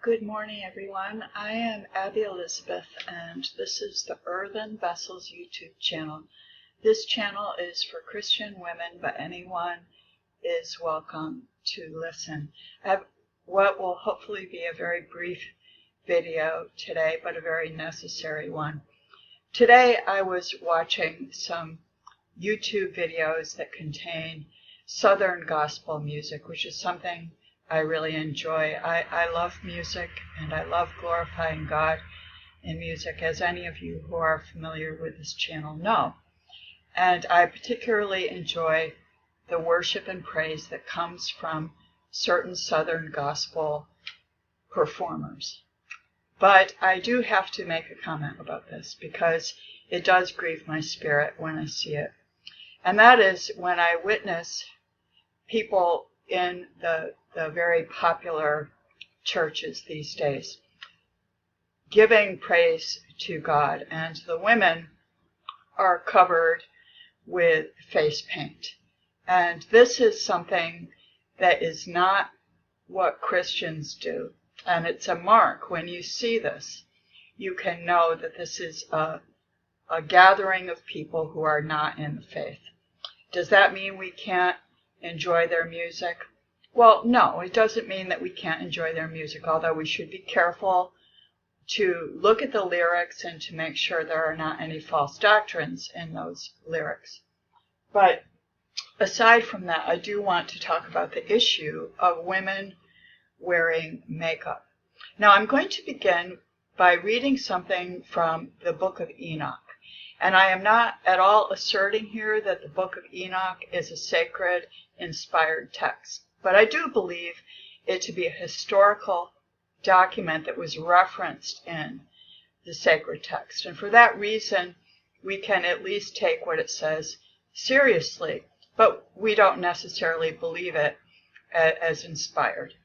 Good morning, everyone. I am Abby Elizabeth, and this is the Earthen Vessels YouTube channel. This channel is for Christian women, but anyone is welcome to listen. I have what will hopefully be a very brief video today, but a very necessary one. Today I was watching some YouTube videos that contain Southern gospel music, which is something I really enjoy. I love music, and I love glorifying God in music, as any of you who are familiar with this channel know. And I particularly enjoy the worship and praise that comes from certain Southern gospel performers. But I do have to make a comment about this because it does grieve my spirit when I see it. And that is when I witness people in the very popular churches these days giving praise to God, and the women are covered with face paint. And this is something that is not what Christians do. And it's a mark. When you see this, you can know that this is a gathering of people who are not in the faith. Does that mean we can't enjoy their music? Well, no, it doesn't mean that we can't enjoy their music, although we should be careful to look at the lyrics and to make sure there are not any false doctrines in those lyrics. But aside from that, I do want to talk about the issue of women wearing makeup. Now, I'm going to begin by reading something from the book of Enoch. And I am not at all asserting here that the book of Enoch is a sacred, inspired text. But I do believe it to be a historical document that was referenced in the sacred text. And for that reason, we can at least take what it says seriously, but we don't necessarily believe it as inspired.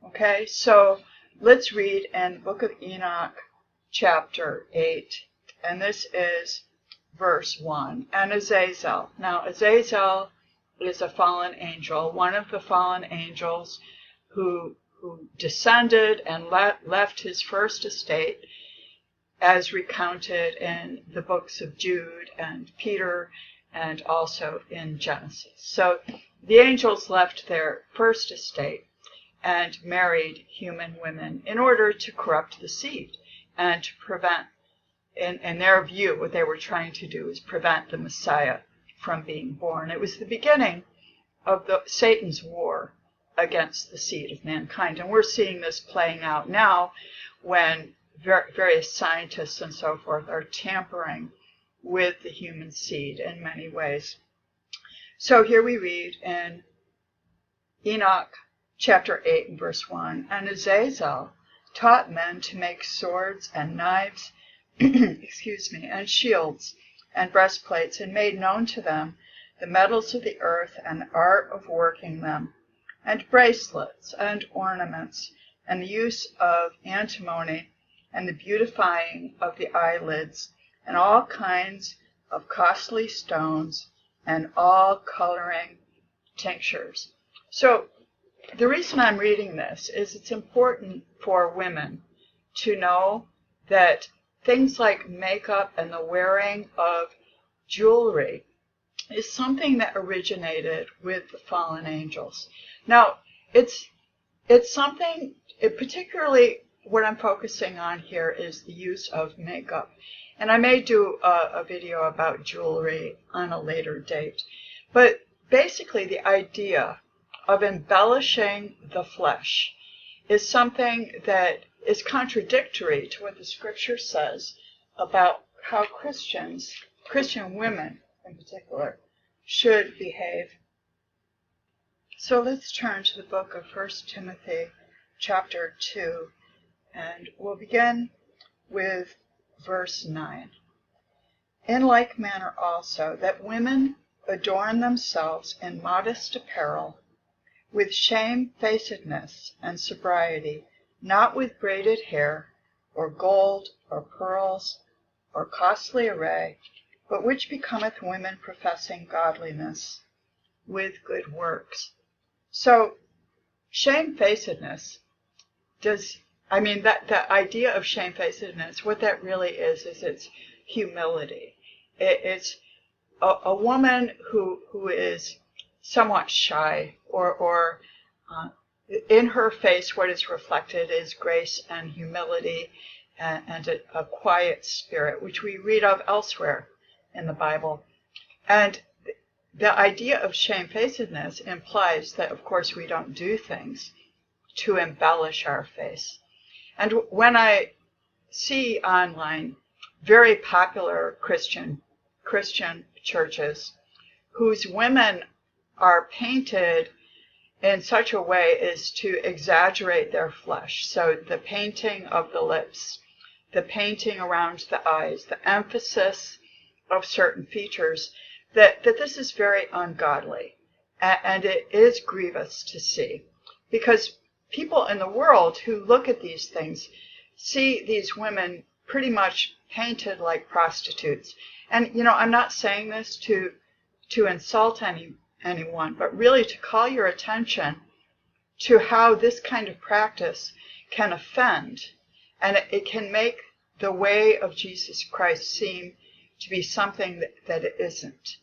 Okay, so let's read in the book of Enoch, chapter 8, and this is verse 1. And Azazel. Now, Azazel is a fallen angel, one of the fallen angels who descended and left his first estate, as recounted in the books of Jude and Peter and also in Genesis. So the angels left their first estate and married human women in order to corrupt the seed and to prevent, in their view, what they were trying to do is prevent the Messiah from being born. It was the beginning of Satan's war against the seed of mankind. And we're seeing this playing out now when various scientists and so forth are tampering with the human seed in many ways. So here we read in Enoch chapter 8 and verse 1, And Azazel taught men to make swords and knives, and shields and breastplates, and made known to them the metals of the earth and the art of working them, and bracelets and ornaments, and the use of antimony, and the beautifying of the eyelids, and all kinds of costly stones, and all coloring tinctures. So the reason I'm reading this is it's important for women to know that things like makeup and the wearing of jewelry is something that originated with the fallen angels. Now, it's something, particularly what I'm focusing on here is the use of makeup. And I may do a video about jewelry on a later date. But basically the idea of embellishing the flesh is something that is contradictory to what the scripture says about how Christian women in particular, should behave. So let's turn to the book of 1 Timothy chapter 2, and we'll begin with verse 9. In like manner also, that women adorn themselves in modest apparel, with shamefacedness and sobriety, not with braided hair, or gold, or pearls, or costly array, but which becometh women professing godliness with good works. So, shamefacedness I mean, that the idea of shamefacedness, what that really is it's humility. It's a woman who is somewhat shy, or in her face, what is reflected is grace and humility and a quiet spirit, which we read of elsewhere in the Bible. And the idea of shamefacedness implies that, of course, we don't do things to embellish our face. And when I see online very popular Christian churches whose women are painted in such a way as to exaggerate their flesh, so the painting of the lips, the painting around the eyes, the emphasis of certain features, that this is very ungodly, and it is grievous to see, because people in the world who look at these things see these women pretty much painted like prostitutes. And, I'm not saying this to insult anyone, but really to call your attention to how this kind of practice can offend, and it can make the way of Jesus Christ seem to be something that it isn't.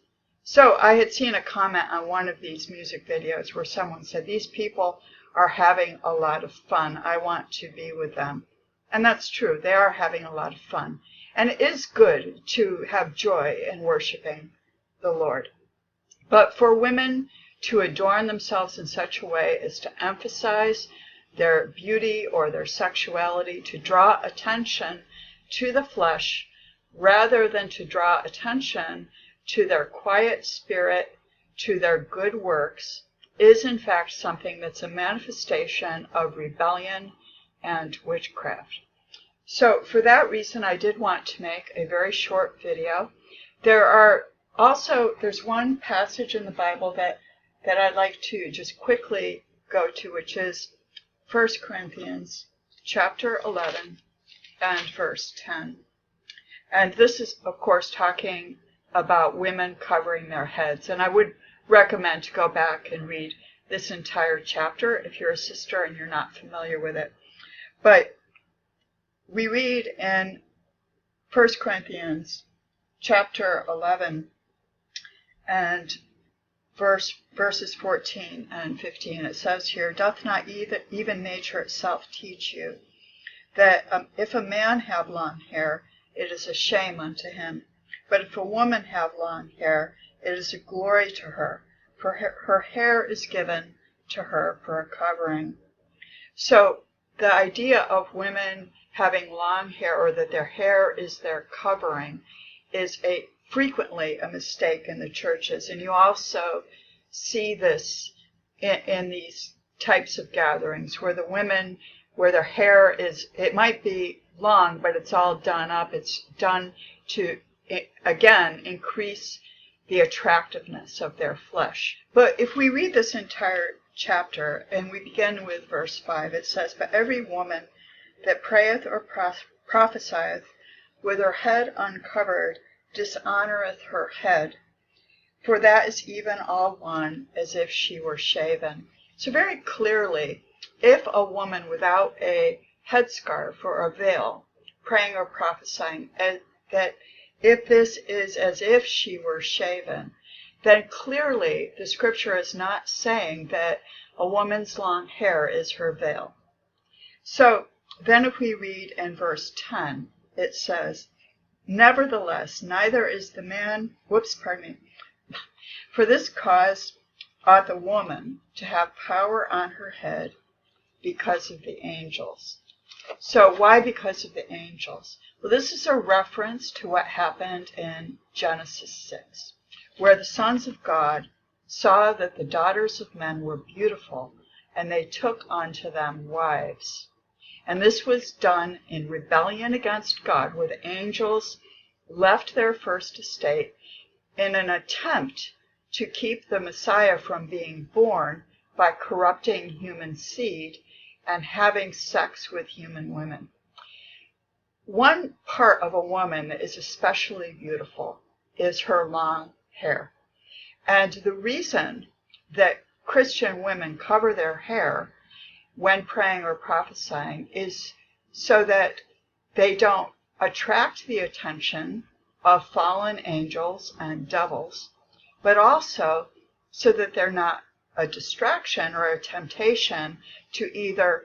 So I had seen a comment on one of these music videos where someone said, "These people are having a lot of fun. I want to be with them." And that's true. They are having a lot of fun. And it is good to have joy in worshiping the Lord. But for women to adorn themselves in such a way as to emphasize their beauty or their sexuality, to draw attention to the flesh rather than to draw attention to their quiet spirit, to their good works, is in fact something that's a manifestation of rebellion and witchcraft. So for that reason, I did want to make a very short video. There's one passage in the Bible that I'd like to just quickly go to, which is 1 Corinthians chapter 11 and verse 10. And this is, of course, talking about women covering their heads. And I would recommend to go back and read this entire chapter if you're a sister and you're not familiar with it. But we read in 1 Corinthians chapter 11 and verses 14 and 15. It says here, "Doth not even nature itself teach you that if a man have long hair, it is a shame unto him. But if a woman have long hair, it is a glory to her, for her hair is given to her for a covering." So the idea of women having long hair, or that their hair is their covering, is frequently a mistake in the churches. And you also see this in these types of gatherings where the women, where their hair it might be long, but it's all done up. It's done to, again, increase the attractiveness of their flesh. But if we read this entire chapter, and we begin with verse 5, it says, "But every woman that prayeth or prophesieth with her head uncovered dishonoreth her head, for that is even all one as if she were shaven." So very clearly, if a woman without a headscarf or a veil, praying or prophesying, that if this is as if she were shaven, then clearly the scripture is not saying that a woman's long hair is her veil. So then if we read in verse 10, it says, "Nevertheless, neither is the man," "for this cause ought the woman to have power on her head because of the angels." So why because of the angels? Well, this is a reference to what happened in Genesis 6, where the sons of God saw that the daughters of men were beautiful, and they took unto them wives. And this was done in rebellion against God, where the angels left their first estate in an attempt to keep the Messiah from being born by corrupting human seed and having sex with human women. One part of a woman that is especially beautiful is her long hair. And the reason that Christian women cover their hair when praying or prophesying is so that they don't attract the attention of fallen angels and devils, but also so that they're not a distraction or a temptation to either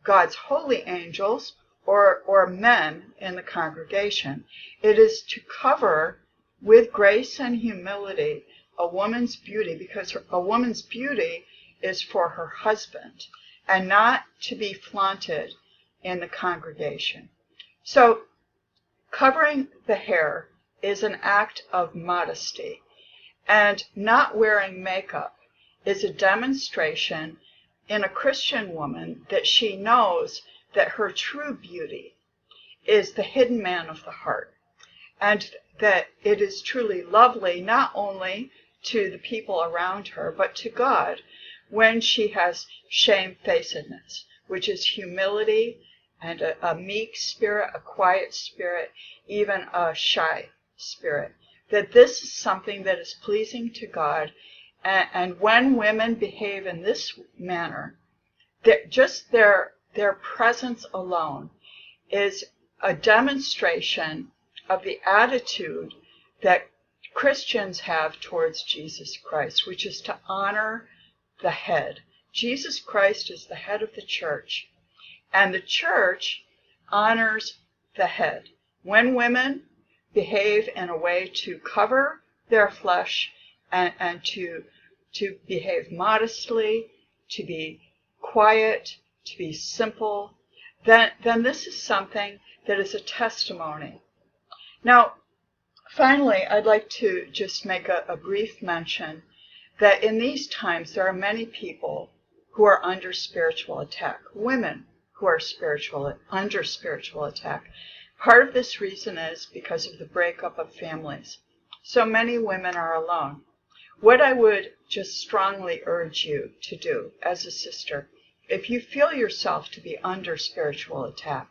God's holy angels or men in the congregation. It is to cover with grace and humility a woman's beauty, because a woman's beauty is for her husband and not to be flaunted in the congregation. So covering the hair is an act of modesty, and not wearing makeup is a demonstration in a Christian woman that she knows that her true beauty is the hidden man of the heart, and that it is truly lovely not only to the people around her, but to God, when she has shamefacedness, which is humility and a meek spirit, a quiet spirit, even a shy spirit. That this is something that is pleasing to God, and when women behave in this manner, just their presence alone is a demonstration of the attitude that Christians have towards Jesus Christ, which is to honor the head. Jesus Christ is the head of the church, and the church honors the head. When women behave in a way to cover their flesh and to behave modestly, to be quiet, to be simple, then this is something that is a testimony. Now, finally, I'd like to just make a brief mention that in these times there are many people who are under spiritual attack, women who are under spiritual attack. Part of this reason is because of the breakup of families. So many women are alone. What I would just strongly urge you to do as a sister, if you feel yourself to be under spiritual attack,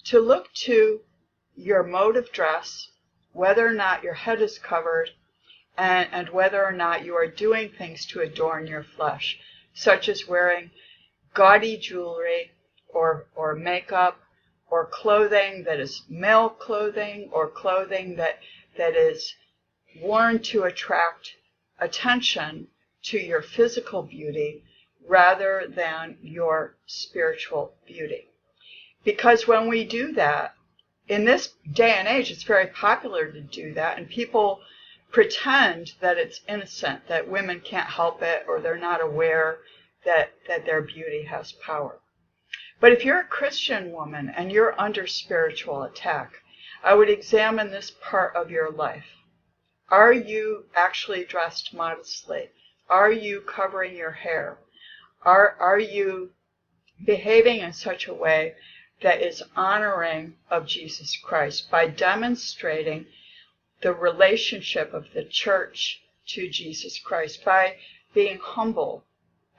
to look to your mode of dress, whether or not your head is covered, and whether or not you are doing things to adorn your flesh, such as wearing gaudy jewelry or makeup or clothing that is male clothing or clothing that is worn to attract attention to your physical beauty rather than your spiritual beauty. Because when we do that, in this day and age, it's very popular to do that, and people pretend that it's innocent, that women can't help it, or they're not aware that their beauty has power. But if you're a Christian woman and you're under spiritual attack, I would examine this part of your life. Are you actually dressed modestly? Are you covering your hair? Are you behaving in such a way that is honoring of Jesus Christ by demonstrating the relationship of the church to Jesus Christ, by being humble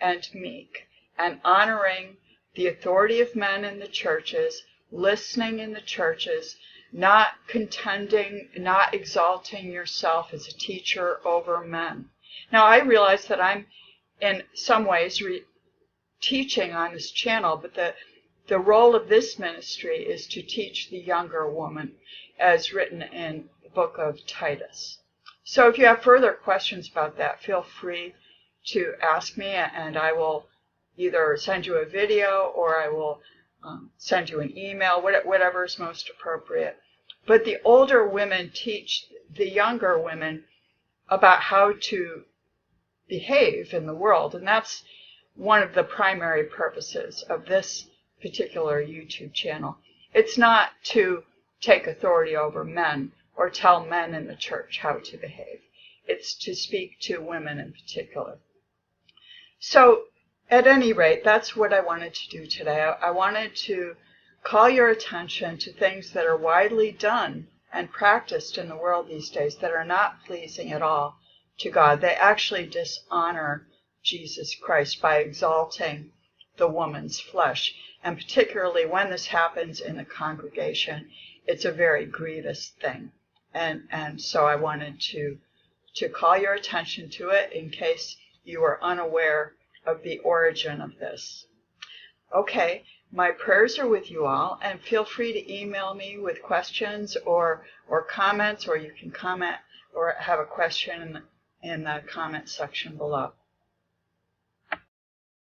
and meek and honoring the authority of men in the churches, listening in the churches, not contending, not exalting yourself as a teacher over men. Now, I realize that I'm in some ways teaching on this channel, but the role of this ministry is to teach the younger woman, as written in the book of Titus. So if you have further questions about that, feel free to ask me, and I will either send you a video or I will send you an email, whatever is most appropriate. But the older women teach the younger women about how to behave in the world, and that's one of the primary purposes of this particular YouTube channel. It's not to take authority over men or tell men in the church how to behave. It's to speak to women in particular. So, at any rate, that's what I wanted to do today. I wanted to call your attention to things that are widely done and practiced in the world these days that are not pleasing at all to God. They actually dishonor Jesus Christ by exalting the woman's flesh. And particularly when this happens in a congregation, it's a very grievous thing. And so I wanted to call your attention to it in case you were unaware of the origin of this. Okay, My prayers are with you all, and feel free to email me with questions or comments, or you can comment or have a question in the comment section below.